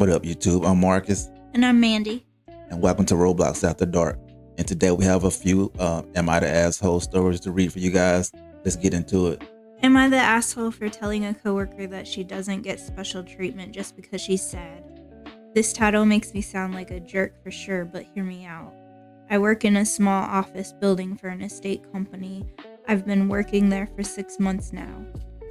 What up, YouTube? I'm Marcus, And I'm Mandy. and welcome to Roblox After Dark. And today we have a few Am I the Asshole stories to read for you guys. Let's get into it. Am I the asshole for telling a coworker that she doesn't get special treatment just because she's sad? This title makes me sound like a jerk for sure, but hear me out. I work in a small office building for an estate company. I've been working there for 6 months now.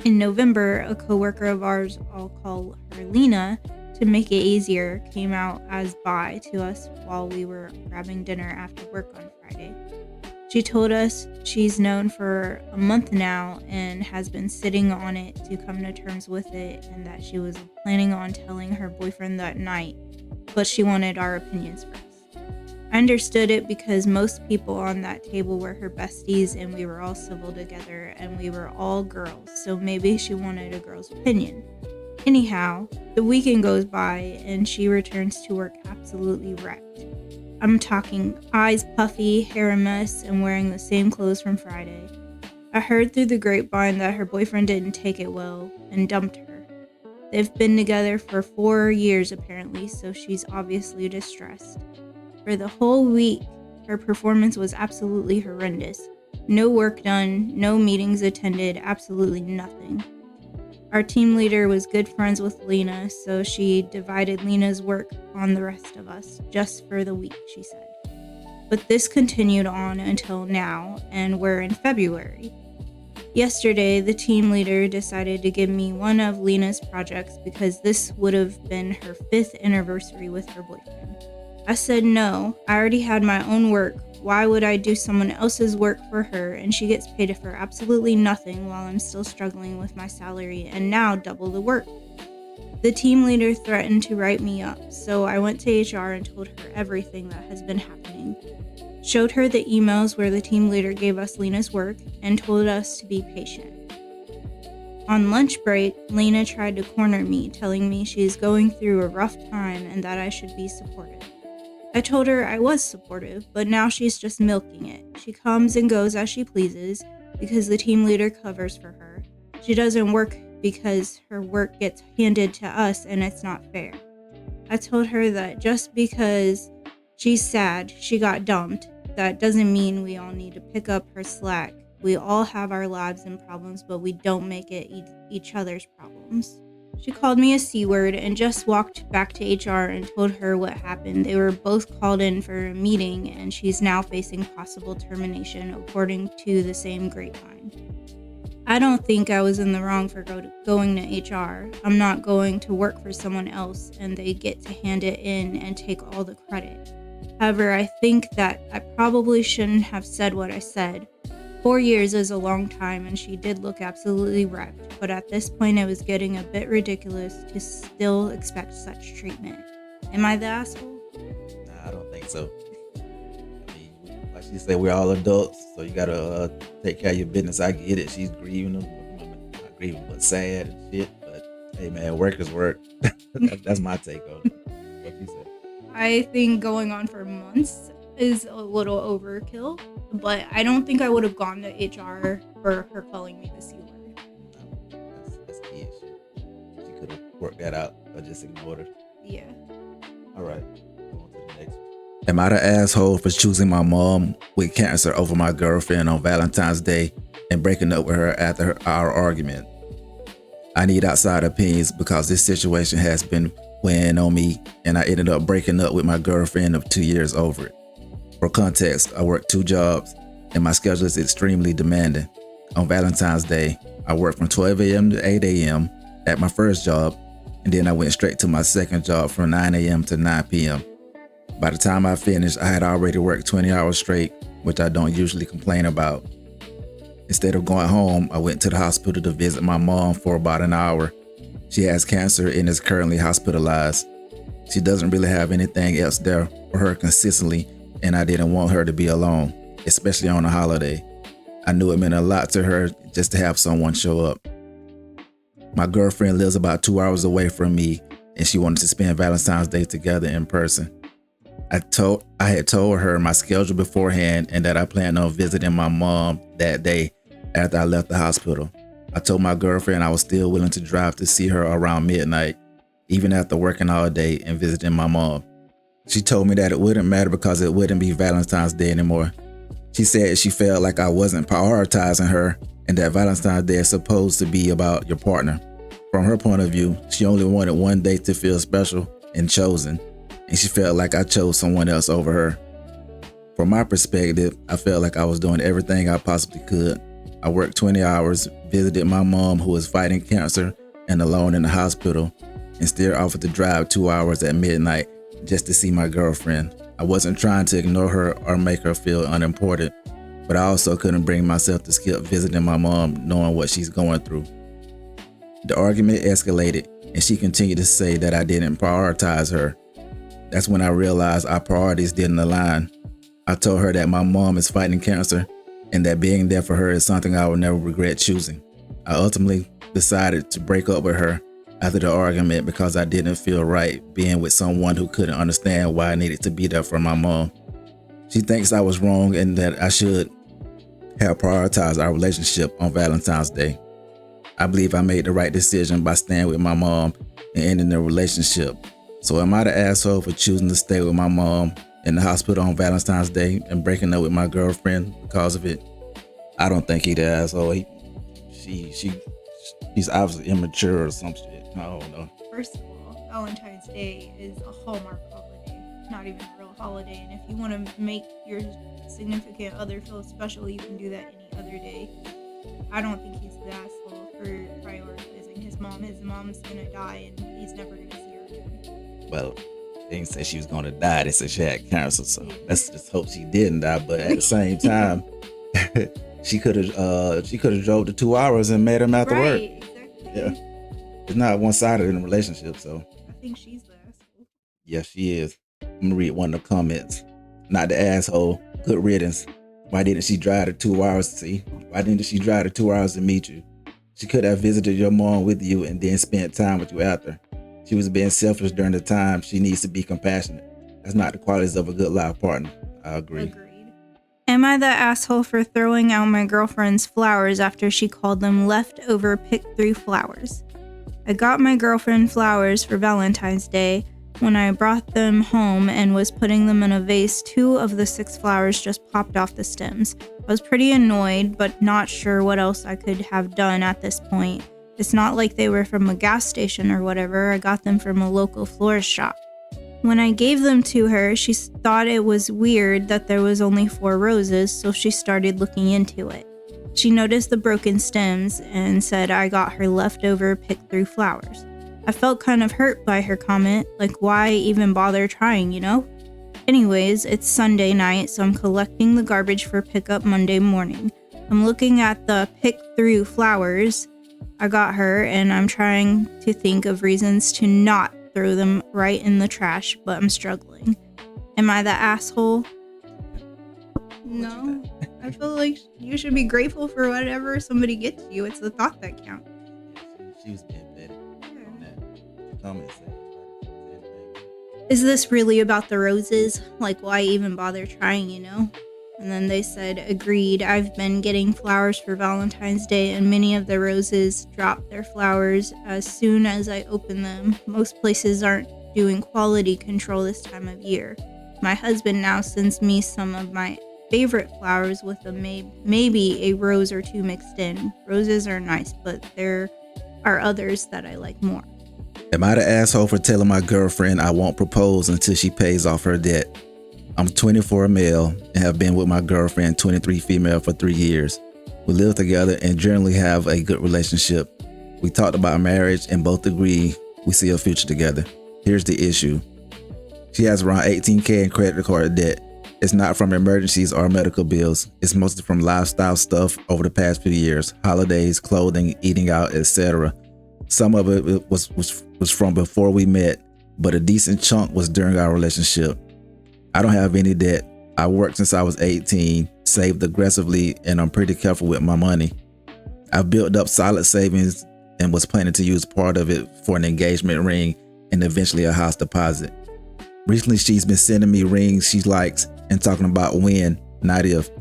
In November, a coworker of ours, I'll call her Lena, to make it easier, came out as bi to us while we were grabbing dinner after work on Friday. She told us she's known for a month now and has been sitting on it to come to terms with it, and that she was planning on telling her boyfriend that night, but she wanted our opinions first. I understood it because most people on that table were her besties and we were all civil together and we were all girls, so maybe she wanted a girl's opinion. Anyhow, the weekend goes by and she returns to work absolutely wrecked. I'm talking eyes puffy, hair a mess, and wearing the same clothes from Friday. I heard through the grapevine that her boyfriend didn't take it well and dumped her. They've been together for 4 years apparently, so she's obviously distressed. For the whole week, her performance was absolutely horrendous. No work done, no meetings attended, absolutely nothing. Our team leader was good friends with Lena, so she divided Lena's work on the rest of us, just for the week, she said. But this continued on until now, and we're in February. Yesterday, the team leader decided to give me one of Lena's projects because this would have been her 5th anniversary with her boyfriend. I said no, I already had my own work. Why would I do someone else's work for her and she gets paid for absolutely nothing while I'm still struggling with my salary and now double the work? The team leader threatened to write me up, so I went to HR and told her everything that has been happening. Showed her the emails where the team leader gave us Lena's work and told us to be patient. On lunch break, Lena tried to corner me, telling me she's going through a rough time and that I should be supportive. I told her I was supportive, but now she's just milking it. She comes and goes as she pleases because the team leader covers for her. She doesn't work because her work gets handed to us and it's not fair. I told her that just because she's sad, she got dumped, that doesn't mean we all need to pick up her slack. We all have our lives and problems, but we don't make it each other's problems. She called me a C-word and just walked back to HR and told her what happened. They were both called in for a meeting and she's now facing possible termination according to the same grapevine. I don't think I was in the wrong for going to HR. I'm not going to work for someone else and they get to hand it in and take all the credit. However, I think that I probably shouldn't have said what I said. 4 years is a long time and she did look absolutely wrecked, but at this point it was getting a bit ridiculous to still expect such treatment. Am I the asshole? Nah, I don't think so. I mean, like she said, we're all adults, so you gotta take care of your business. I get it. She's grieving, not grieving, but sad and shit. But hey, man, work is work. That's my take on it. What you said. I think going on for months is a little overkill, but I don't think I would have gone to HR for her calling me the C word. No, that's kid shit. She could have worked that out or just ignored her. Yeah. All right, go on to the next one. Am I the asshole for choosing my mom with cancer over my girlfriend on Valentine's Day and breaking up with her after our argument? I need outside opinions because this situation has been weighing on me and I ended up breaking up with my girlfriend of 2 years over it. For context, I work 2 jobs and my schedule is extremely demanding. On Valentine's Day, I worked from 12 a.m. to 8 a.m. at my first job, and then I went straight to my second job from 9 a.m. to 9 p.m. By the time I finished, I had already worked 20 hours straight, which I don't usually complain about. Instead of going home, I went to the hospital to visit my mom for about an hour. She has cancer and is currently hospitalized. She doesn't really have anything else there for her consistently, and I didn't want her to be alone, especially on a holiday. I knew it meant a lot to her just to have someone show up. My girlfriend lives about 2 hours away from me, and she wanted to spend Valentine's Day together in person. I had told her my schedule beforehand and that I planned on visiting my mom that day after I left the hospital. I told my girlfriend I was still willing to drive to see her around midnight. even after working all day and visiting my mom. She told me that it wouldn't matter because it wouldn't be Valentine's Day anymore. She said she felt like I wasn't prioritizing her and that Valentine's Day is supposed to be about your partner. From her point of view, she only wanted one day to feel special and chosen, and she felt like I chose someone else over her. From my perspective, I felt like I was doing everything I possibly could. I worked 20 hours, visited my mom who was fighting cancer and alone in the hospital, and still offered to drive 2 hours at midnight just to see my girlfriend. I wasn't trying to ignore her or make her feel unimportant, but I also couldn't bring myself to skip visiting my mom knowing what she's going through. The argument escalated, and she continued to say that I didn't prioritize her. That's when I realized our priorities didn't align. I told her that my mom is fighting cancer and that being there for her is something I would never regret choosing. I ultimately decided to break up with her after the argument because I didn't feel right being with someone who couldn't understand why I needed to be there for my mom. She thinks I was wrong and that I should have prioritized our relationship on Valentine's Day. I believe I made the right decision by staying with my mom and ending the relationship. So am I the asshole for choosing to stay with my mom in the hospital on Valentine's Day and breaking up with my girlfriend because of it? I don't think he's the asshole. He's obviously immature or some shit. I don't know. First of all, Valentine's Day is a Hallmark holiday, not even a real holiday. And if you want to make your significant other feel special, you can do that any other day. I don't think he's the asshole for prioritizing his mom. His mom's gonna die and he's never gonna see her again. Well, they didn't say she was gonna die. They said she had cancer, so let's just hope she didn't die. But at the same time, she could have drove the 2 hours and met him after work. Right, exactly. Yeah, it's not one-sided in a relationship, so I think she's the asshole. yeah, she is. I'm gonna read one of the comments. Not the asshole. Good riddance. Why didn't she drive the 2 hours to see? Why didn't she drive the 2 hours to meet you? She could have visited your mom with you and then spent time with you after. She was being selfish during the time. She needs to be compassionate. That's not the qualities of a good life partner. I agree. Agreed. Am I the asshole for throwing out my girlfriend's flowers after she called them leftover pick-through flowers? I got my girlfriend flowers for Valentine's Day. When I brought them home and was putting them in a vase, 2 of the 6 flowers just popped off the stems. I was pretty annoyed, but not sure what else I could have done at this point. It's not like they were from a gas station or whatever. I got them from a local florist shop. When I gave them to her, she thought it was weird that there was only 4 roses, so she started looking into it. She noticed the broken stems and said I got her leftover pick-through flowers. I felt kind of hurt by her comment, like why even bother trying, you know? Anyways, it's Sunday night, so I'm collecting the garbage for pickup Monday morning. I'm looking at the pick-through flowers I got her, and I'm trying to think of reasons to not throw them right in the trash, but I'm struggling. Am I the asshole? No. I feel like you should be grateful for whatever somebody gets you. It's the thought that counts. She was being petty on that. Comment saying. Is this really about the roses? Like, why even bother trying, you know? And then they said, agreed. I've been getting flowers for Valentine's Day, and many of the roses drop their flowers as soon as I open them. Most places aren't doing quality control this time of year. My husband now sends me some of my favorite flowers with a maybe a rose or 2 mixed in. Roses are nice, but there are others that I like more. Am I the asshole for telling my girlfriend I won't propose until she pays off her debt? I'm 24 male and have been with my girlfriend 23 female for 3 years. We live together and generally have a good relationship. We talked about marriage and both agree we see a future together. Here's the issue. She has around $18,000 in credit card debt. It's not from emergencies or medical bills. It's mostly from lifestyle stuff over the past few years, holidays, clothing, eating out, etc. Some of it was from before we met, but a decent chunk was during our relationship. I don't have any debt. I worked since I was 18, saved aggressively, and I'm pretty careful with my money. I've built up solid savings and was planning to use part of it for an engagement ring and eventually a house deposit. Recently, she's been sending me rings she likes and talking about when, not if.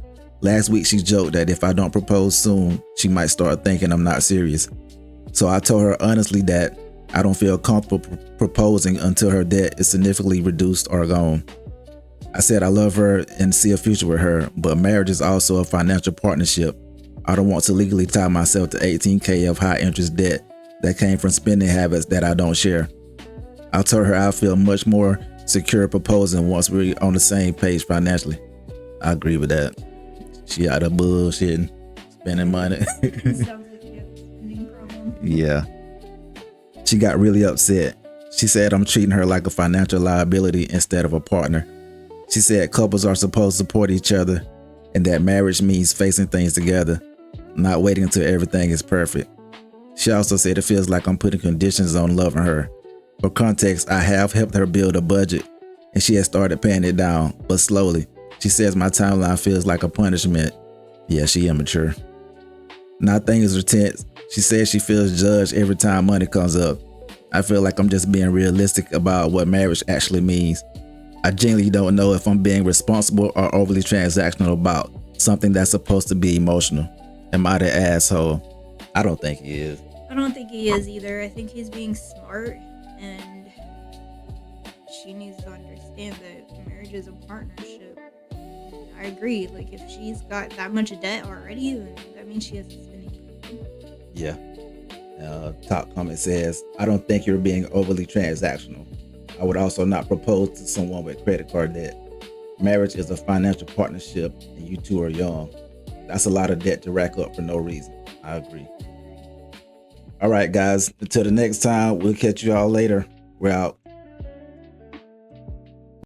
Last week, she joked that if I don't propose soon, she might start thinking I'm not serious. So I told her honestly that I don't feel comfortable proposing until her debt is significantly reduced or gone. I said I love her and see a future with her, but marriage is also a financial partnership. I don't want to legally tie myself to $18K of high interest debt that came from spending habits that I don't share. I told her I feel much more secure proposing once we're on the same page financially. I agree with that. She out of bullshitting, spending money. Sounds like you have a spending problem. Yeah. She got really upset. She said I'm treating her like a financial liability instead of a partner. She said couples are supposed to support each other and that marriage means facing things together, not waiting until everything is perfect. She also said it feels like I'm putting conditions on loving her. For context, I have helped her build a budget and she has started paying it down, but slowly. She says my timeline feels like a punishment. Yeah, she immature. Now things are tense. She says she feels judged every time money comes up. I feel like I'm just being realistic about what marriage actually means. I genuinely don't know if I'm being responsible or overly transactional about something that's supposed to be emotional. Am I the asshole? I don't think he is. I don't think he is either. I think he's being smart, and she needs to understand that marriage is a partnership. And I agree. Like, if she's got that much debt already, then that means she has a spending problem. Yeah. Top comment says, I don't think you're being overly transactional. I would also not propose to someone with credit card debt. Marriage is a financial partnership and you two are young. That's a lot of debt to rack up for no reason. I agree. All right, guys. Until the next time, we'll catch you all later. We're out.